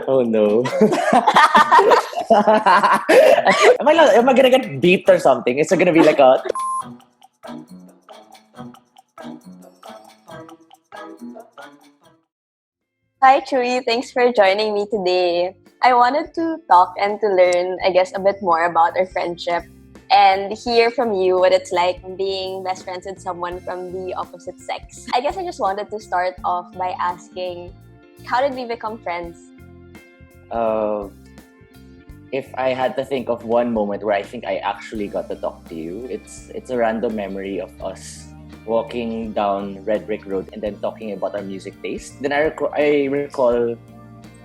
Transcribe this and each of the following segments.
Oh no. Am I gonna get beeped or something? Is it gonna be like a Hi, Chewy. Thanks for joining me today. I wanted to talk and to learn, I guess, a bit more about our friendship and hear from you what it's like being best friends with someone from the opposite sex. I guess I just wanted to start off by asking, how did we become friends? uh, if I had to think of one moment where I think I actually got to talk to you, it's a random memory of us walking down Red Brick Road and then talking about our music taste. Then I recall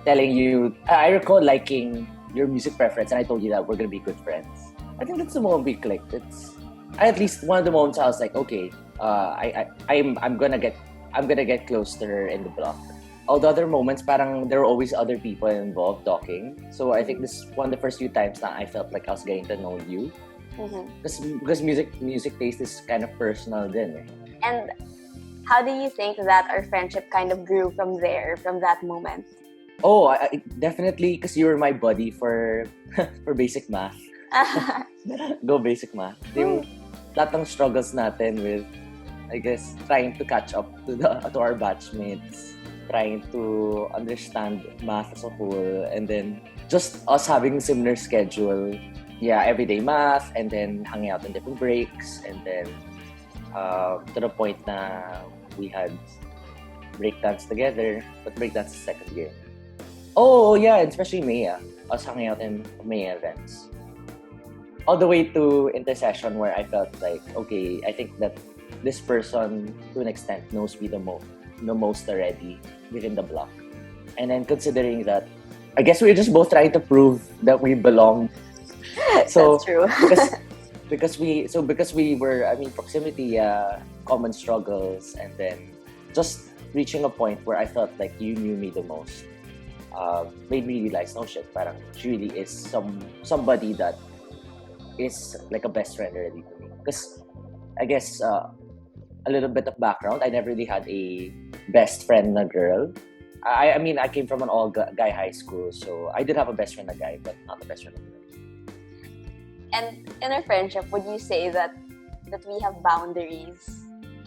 telling you, I recall liking your music preference, and I told you that we're gonna be good friends. I think that's the moment we clicked. It's at least one of the moments I was like, okay, I'm gonna get close to her in the block. All the other moments, parang there were always other people involved talking. So I think this is one of the first few times that I felt like I was getting to know you. Because music taste is kind of personal then. And how do you think that our friendship kind of grew from there, from that moment? Oh, definitely because you were my buddy for for basic math. Go basic math. Yung lahat ng struggles natin with, I guess, trying to catch up to our batchmates, trying to understand math as a whole, and then just us having similar schedule. Yeah, everyday math, and then hanging out in different breaks, and then to the point na we had breakdance together, but breakdance is second year. Oh yeah, especially Maya. Us hanging out in Maya events. All the way to intercession where I felt like, okay, I think that this person to an extent knows me the most already within the block. And then considering that, I guess we're just both trying to prove that we belong. So That's true. because we were, I mean, proximity, common struggles, and then just reaching a point where I felt like you knew me the most, made me realize, no shit, parang she really is somebody that is like a best friend already to me. Because I guess a little bit of background, I never really had a best friend na girl. I mean, I came from an all-guy high school, so I did have a best friend a guy, but not a best friend a girl. And in our friendship, would you say that we have boundaries?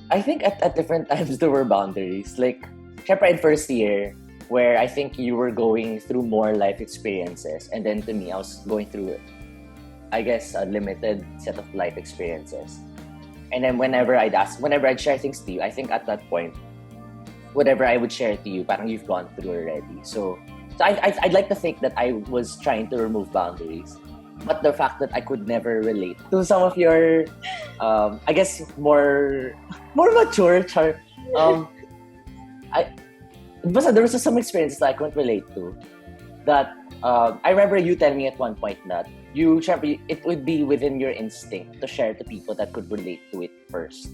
I think at different times there were boundaries. Like, syempre in first year, where I think you were going through more life experiences, and then to me, I was going through, I guess, a limited set of life experiences. And then whenever I'd share things to you, I think at that point, whatever I would share to you, parang you've gone through already. So I'd like to think that I was trying to remove boundaries. But the fact that I could never relate to some of your, I guess, more mature, there was some experiences that I couldn't relate to. That I remember you telling me at one point that it would be within your instinct to share to people that could relate to it first.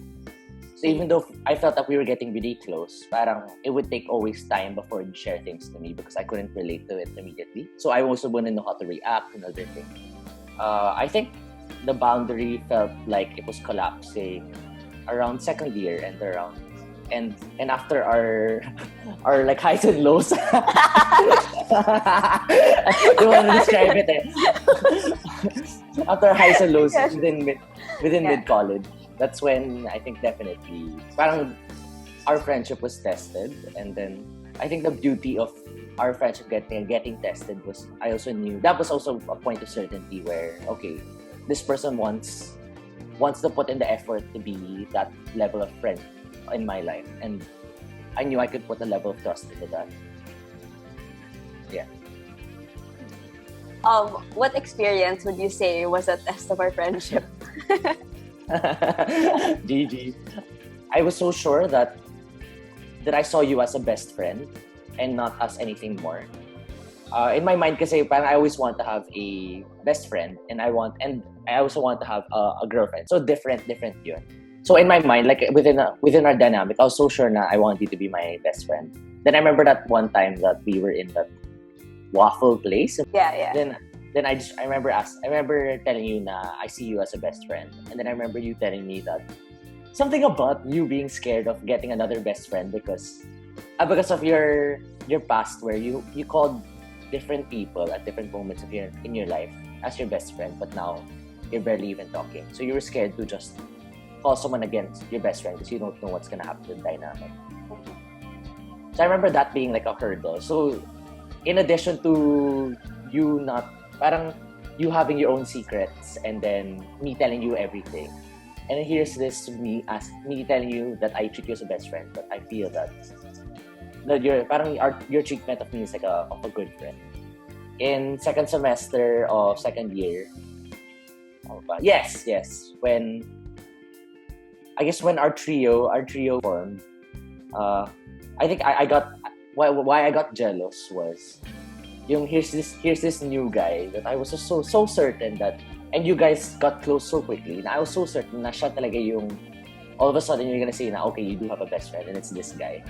So even though I felt that we were getting really close, parang it would take always time before you share things to me because I couldn't relate to it immediately. So I also wouldn't know how to react and other things. I think the boundary felt like it was collapsing around second year and after our like highs and lows. You want to describe it? After highs and lows within mid college, that's when I think definitely parang our friendship was tested, and then I think the beauty of our friendship getting tested was I also knew that was also a point of certainty where okay, this person wants to put in the effort to be that level of friend in my life, and I knew I could put a level of trust into that. Yeah. What experience would you say was a test of our friendship? GG. I was so sure that I saw you as a best friend and not as anything more. In my mind, kasi parang I always want to have a best friend, and I also want to have a girlfriend. So different yun. So in my mind, like within our dynamic, I was so sure na I want you to be my best friend. Then I remember that one time that we were in that waffle place. Yeah. Then I remember telling you na I see you as a best friend, and then I remember you telling me that something about you being scared of getting another best friend because because of your past, where you called different people at different moments of in your life as your best friend, but now you're barely even talking. So you were scared to just call someone against your best friend because you don't know what's gonna happen to the dynamic. So I remember that being like a hurdle. So in addition to you not, parang you having your own secrets and then me telling you everything. And then here's this me telling you that I treat you as a best friend, but I feel that your treatment of me is like of a good friend. In second semester of second year, yes, when our trio formed, I think I got why I got jealous was yung here's this new guy that I was so certain that, and you guys got close so quickly, and I was so certain na siya talaga yung, all of a sudden you're gonna say na okay, you do have a best friend and it's this guy.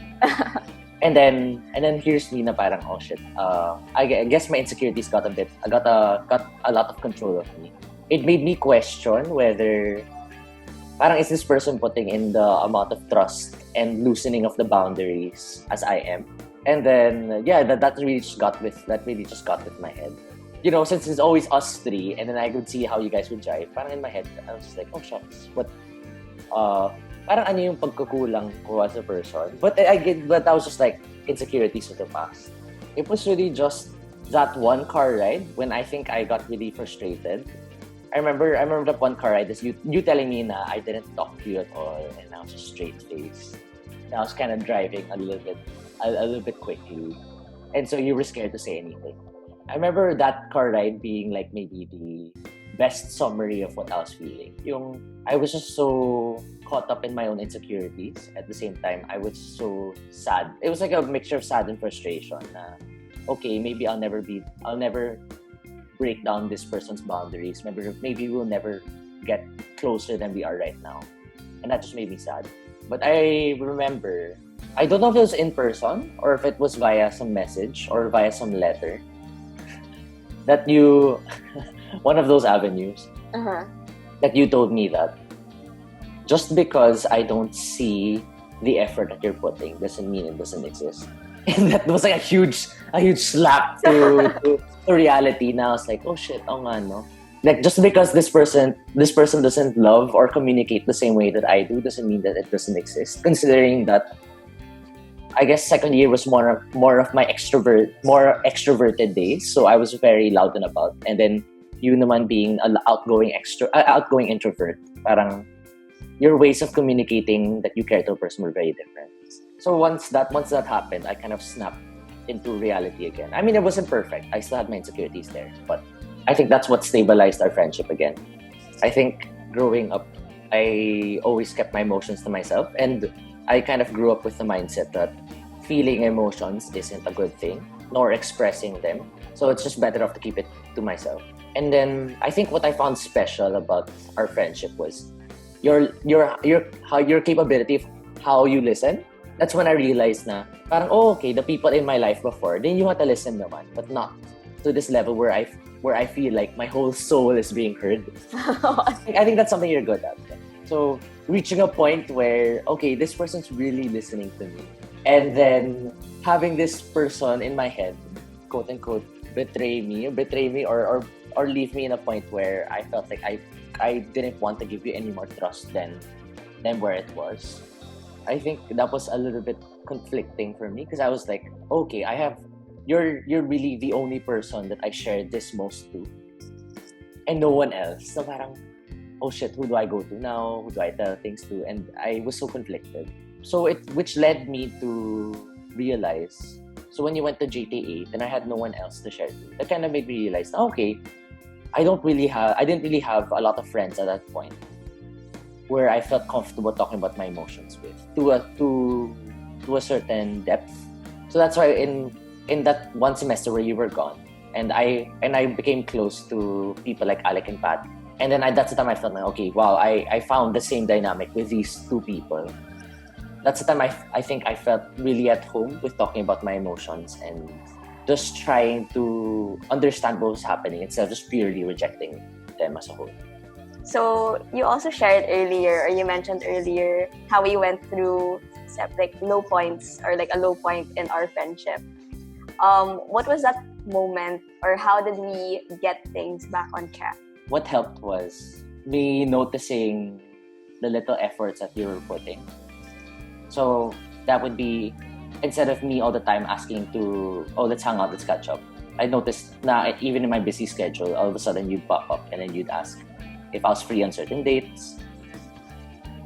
And then here's me na parang, oh shit, I guess my insecurities got a lot of control of me. It made me question whether parang is this person putting in the amount of trust and loosening of the boundaries as I am. And then that really just got with my head. You know, since it's always us three, and then I could see how you guys would jive, parang in my head I was just like, oh shucks, what parang ano yung pagkukulang ko as a person. But that was just like insecurities of the past. It was really just that one car ride when I think I got really frustrated. I remember that one car ride is you telling me na I didn't talk to you at all, and I was just straight face. And I was kind of driving a little bit quickly, and so you were scared to say anything. I remember that car ride being like maybe the best summary of what I was feeling. I was just so caught up in my own insecurities. At the same time, I was so sad. It was like a mixture of sad and frustration. Okay, maybe I'll never break down this person's boundaries. Maybe we'll never get closer than we are right now. And that just made me sad. But I remember, I don't know if it was in person or if it was via some message or via some letter, that you, one of those avenues, that you told me that just because I don't see the effort that you're putting doesn't mean it doesn't exist. And that was like a huge slap to reality. Now I was like, oh shit, oh nga, no? Like, just because this person doesn't love or communicate the same way that I do doesn't mean that it doesn't exist. Considering that, I guess second year was more of my extroverted days, so I was very loud and about. And then you naman being an outgoing introvert, parang your ways of communicating that you care to a person were very different. So once that happened, I kind of snapped into reality again. I mean, it wasn't perfect. I still had my insecurities there, but I think that's what stabilized our friendship again. I think growing up, I always kept my emotions to myself, and I kind of grew up with the mindset that feeling emotions isn't a good thing, nor expressing them. So it's just better off to keep it to myself. And then I think what I found special about our friendship was your capability of how you listen. That's when I realized na parang, oh, okay, the people in my life before, then you have to listen naman, but not to this level where I feel like my whole soul is being heard. I think that's something you're good at. So reaching a point where, okay, this person's really listening to me, and then having this person in my head, quote unquote, betray me or leave me in a point where I felt like I didn't want to give you any more trust than where it was. I think that was a little bit conflicting for me, because I was like, okay, you're really the only person that I shared this most to, and no one else. So parang, oh shit, who do I go to now? Who do I tell things to? And I was so conflicted. So which led me to realize, so when you went to JTA, then I had no one else to share to. That kind of made me realize, okay, I didn't really have a lot of friends at that point where I felt comfortable talking about my emotions with to a certain depth. So that's why in that one semester where you were gone, and I became close to people like Alec and Pat, and then that's the time I felt like, okay, wow, I found the same dynamic with these two people. That's the time I think I felt really at home with talking about my emotions and just trying to understand what was happening instead of just purely rejecting them as a whole. So you also shared earlier, or you mentioned earlier, how we went through like low points or like a low point in our friendship. What was that moment, or how did we get things back on track? What helped was me noticing the little efforts that you were putting. So that would be, instead of me all the time asking to, oh, let's hang out, let's catch up. I noticed na even in my busy schedule, all of a sudden you'd pop up and then you'd ask if I was free on certain dates.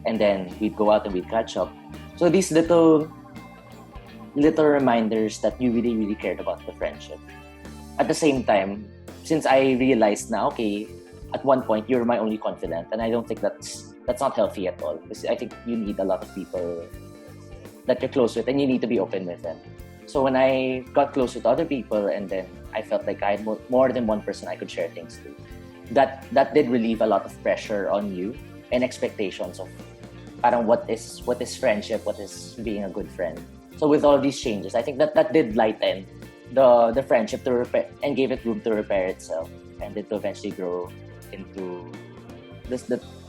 And then we'd go out and we'd catch up. So these little reminders that you really, really cared about the friendship. At the same time, since I realized na, okay, at one point you're my only confidant, and I don't think that's not healthy at all. Because I think you need a lot of people that you're close with, and you need to be open with them. So when I got close with other people, and then I felt like I had more than one person I could share things to, that did relieve a lot of pressure on you and expectations of parang what is friendship, what is being a good friend. So with all these changes, I think that did lighten the friendship to repair and gave it room to repair itself, and it to eventually grow into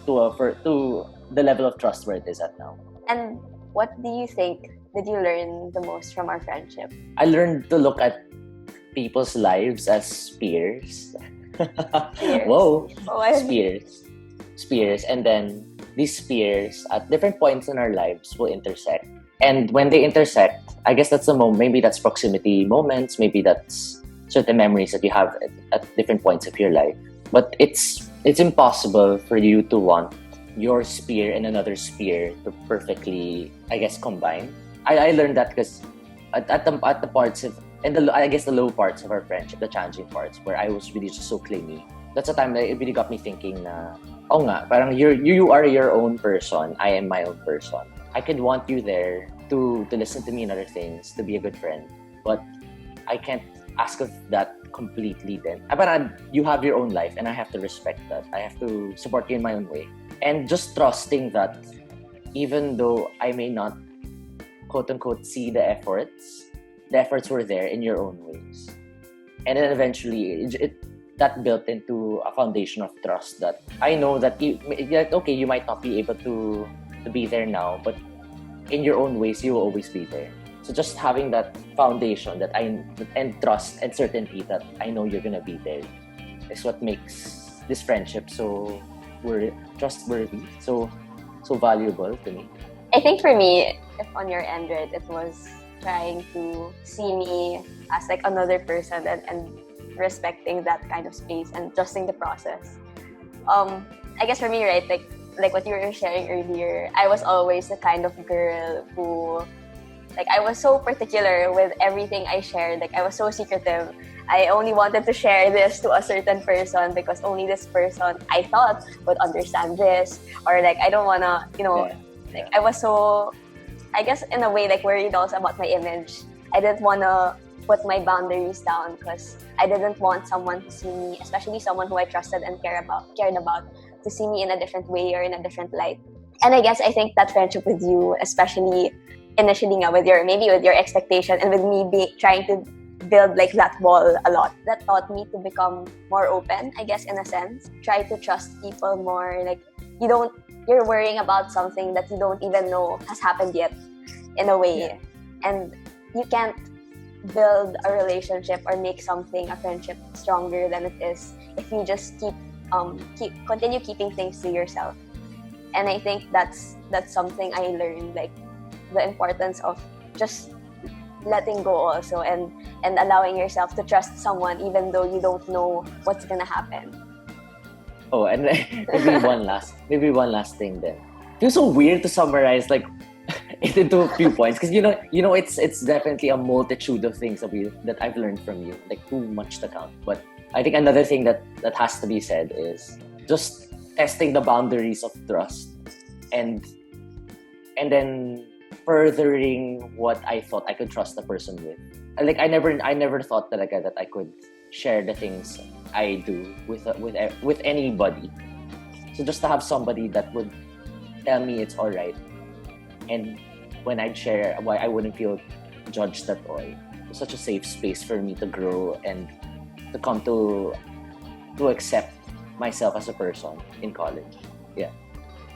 to the level of trust where it is at now. And what do you think did you learn the most from our friendship? I learned to look at people's lives as peers. Whoa, spears, and then these spears at different points in our lives will intersect. And when they intersect, I guess that's the moment. Maybe that's proximity moments. Maybe that's certain memories that you have at different points of your life. But it's impossible for you to want your spear and another spear to perfectly, I guess, combine. I learned that because at the parts of, and I guess the low parts of our friendship, the challenging parts where I was really just so clingy. That's a time that it really got me thinking na, oh nga, parang you are your own person, I am my own person. I could want you there to listen to me and other things, to be a good friend, but I can't ask of that completely then. Parang you have your own life and I have to respect that. I have to support you in my own way. And just trusting that even though I may not quote-unquote see the efforts were there in your own ways. And then eventually, that built into a foundation of trust that I know that you might not be able to be there now, but in your own ways, you will always be there. So just having that foundation and trust and certainty that I know you're gonna be there is what makes this friendship so trustworthy, so valuable to me. I think for me, if on your end, right, it was trying to see me as like another person and respecting that kind of space and trusting the process. I guess for me, right, like what you were sharing earlier, I was always the kind of girl who, like, I was so particular with everything I shared. Like, I was so secretive. I only wanted to share this to a certain person because only this person I thought would understand this. Or like, I don't wanna, like, I was so, I guess in a way, like, worried also about my image. I didn't wanna put my boundaries down because I didn't want someone to see me, especially someone who I trusted and cared about, to see me in a different way or in a different light. And I think that friendship with you, especially initially with your expectation and with me trying to build like that wall a lot, that taught me to become more open, I guess, in a sense. Try to trust people more. Like, you're worrying about something that you don't even know has happened yet, in a way. Yeah. And you can't build a relationship or make a friendship stronger than it is if you just continue keeping things to yourself. And I think that's something I learned, like the importance of just letting go also and allowing yourself to trust someone even though you don't know what's gonna happen. Oh, and maybe one last thing then. It feels so weird to summarize like it into a few points because it's definitely a multitude of things that I've learned from you, like too much to count. But I think another thing that has to be said is just testing the boundaries of trust and then furthering what I thought I could trust the person with. Like I never thought that I could share the things I do with anybody. So just to have somebody that would tell me it's all right, and when I'd share, why I wouldn't feel judged at all. It's such a safe space for me to grow and to come to accept myself as a person in college. Yeah.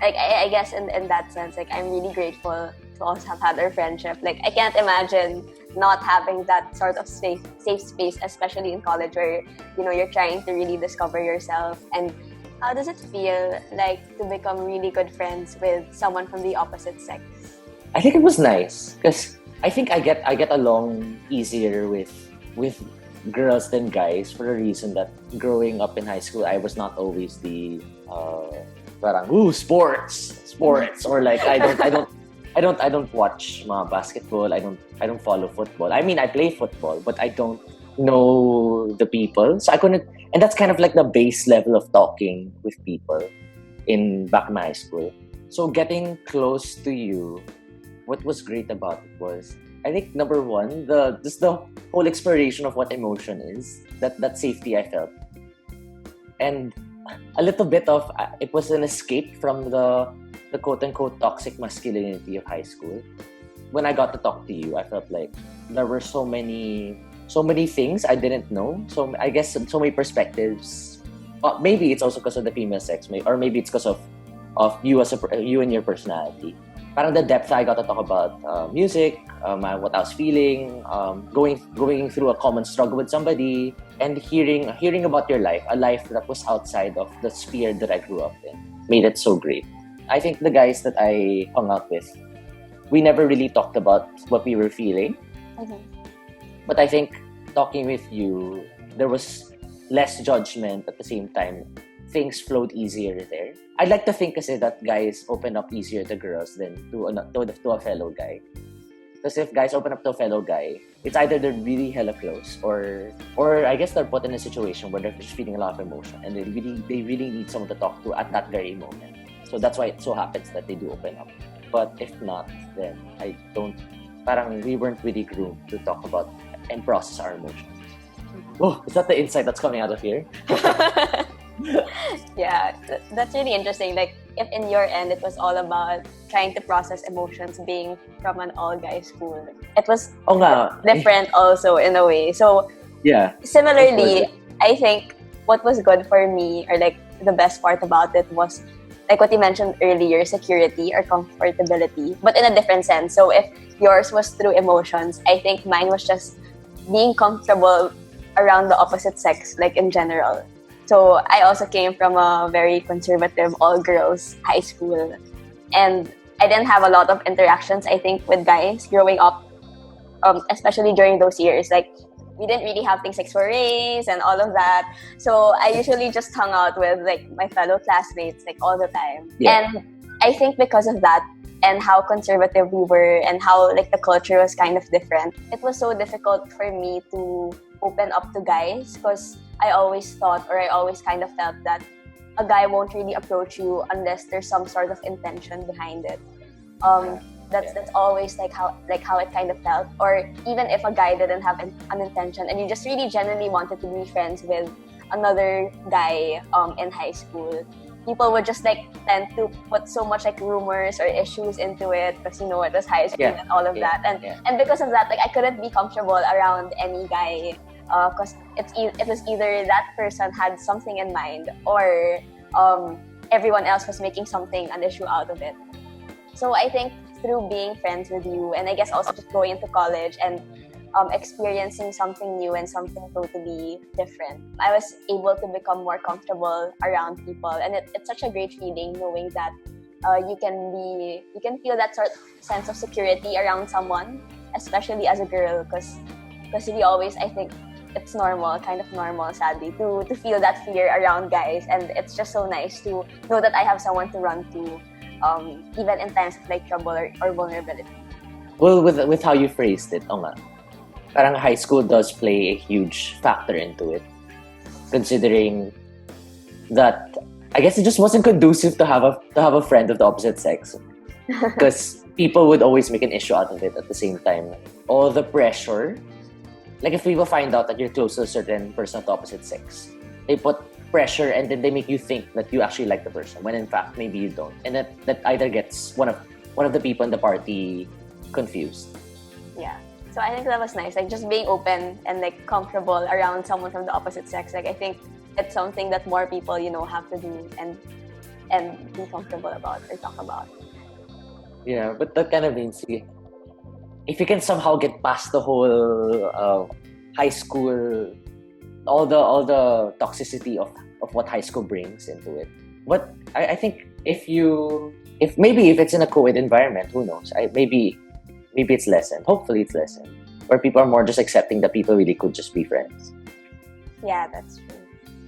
Like, I guess in that sense, like, I'm really grateful to also have had our friendship. Like, I can't imagine not having that sort of safe space, especially in college where, you're trying to really discover yourself. And how does it feel like to become really good friends with someone from the opposite sex? I think it was nice because I think I get along easier with girls than guys for the reason that growing up in high school, I was not always the parang sports or like I don't watch mga basketball. I don't follow football. I mean, I play football, but I don't know the people. So I couldn't, and that's kind of like the base level of talking with people in back in my high school. So getting close to you, what was great about it was, I think number one, just the whole exploration of what emotion is, that safety I felt, and a little bit of it was an escape from the quote unquote toxic masculinity of high school. When I got to talk to you, I felt like there were so many things I didn't know. So I guess so many perspectives. Maybe it's also because of the female sex, or maybe it's because of you you and your personality. Parang the depth I got to talk about music, what I was feeling, going through a common struggle with somebody, and hearing about your life, a life that was outside of the sphere that I grew up in, made it so great. I think the guys that I hung out with, we never really talked about what we were feeling. Mm-hmm. But I think talking with you, there was less judgment at the same time. Things flowed easier there. I'd like to think kasi that guys open up easier to girls than to a fellow guy. Because if guys open up to a fellow guy, it's either they're really hella close or I guess they're put in a situation where they're just feeling a lot of emotion and they really need someone to talk to at that very moment. So that's why it so happens that they do open up. But if not, then I don't, parang we weren't really groomed to talk about and process our emotions. Oh, is that the insight that's coming out of here? Yeah, that's really interesting. Like, if in your end it was all about trying to process emotions being from an all-guy school, it was different also in a way. So yeah, similarly, I think what was good for me, or like the best part about it, was like what you mentioned earlier, security or comfortability, but in a different sense. So if yours was through emotions, I think mine was just being comfortable around the opposite sex, like in general. So I also came from a very conservative all-girls high school, and I didn't have a lot of interactions, I think, with guys growing up, especially during those years. Like, we didn't really have things like soirees and all of that. So I usually just hung out with like my fellow classmates like all the time. Yeah. And I think because of that and how conservative we were and how like the culture was kind of different, it was so difficult for me to open up to guys because I always thought, or I always kind of felt that a guy won't really approach you unless there's some sort of intention behind it. That's always like how it kind of felt. Or even if a guy didn't have an intention and you just really genuinely wanted to be friends with another guy in high school, people would just like tend to put so much like rumors or issues into it because it was high school and all of that. And because of that, like I couldn't be comfortable around any guy because it was either that person had something in mind or everyone else was making an issue out of it. So I think through being friends with you, and I guess also just going into college and experiencing something new and something totally different, I was able to become more comfortable around people, and it's such a great feeling knowing that you can feel that sort of sense of security around someone, especially as a girl, because we always, I think it's kind of normal, sadly, to feel that fear around guys, and it's just so nice to know that I have someone to run to. Even in times of like trouble or vulnerability. Well, with how you phrased it, parang high school does play a huge factor into it, considering that I guess it just wasn't conducive to have a friend of the opposite sex, because people would always make an issue out of it. At the same time, all the pressure, like if people find out that you're close to a certain person of the opposite sex, they put pressure and then they make you think that you actually like the person when in fact maybe you don't, and that either gets one of the people in the party confused. Yeah, so I think that was nice, like just being open and like comfortable around someone from the opposite sex. Like I think it's something that more people, have to do and be comfortable about or talk about. Yeah, but that kind of means if you can somehow get past the whole high school, all the toxicity of what high school brings into it. What I think if it's in a co-ed environment, who knows? Maybe it's lessened. Hopefully it's lessened. Where people are more just accepting that people really could just be friends. Yeah, that's true.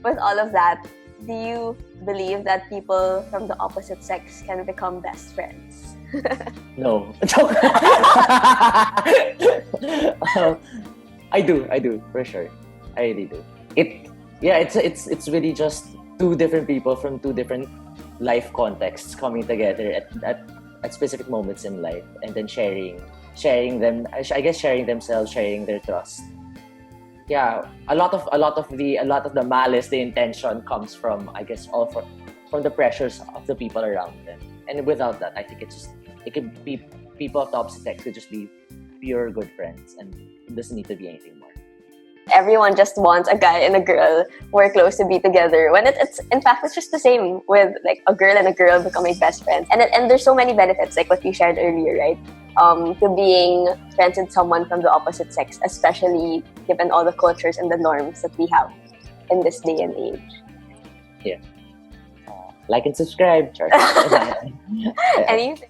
With all of that, do you believe that people from the opposite sex can become best friends? No. I do, for sure. I really do. It's really just two different people from two different life contexts coming together at specific moments in life, and then sharing themselves, sharing their trust. Yeah, a lot of the malice, the intention comes from, I guess, from the pressures of the people around them. And without that, I think it could be people of the opposite sex could just be pure good friends, and it doesn't need to be anything more. Everyone just wants a guy and a girl who are close to be together. When it's in fact, it's just the same with like a girl and a girl becoming best friends. And there's so many benefits, like what we shared earlier, right? To being friends with someone from the opposite sex, especially given all the cultures and the norms that we have in this day and age. Yeah. Like and subscribe. Anything?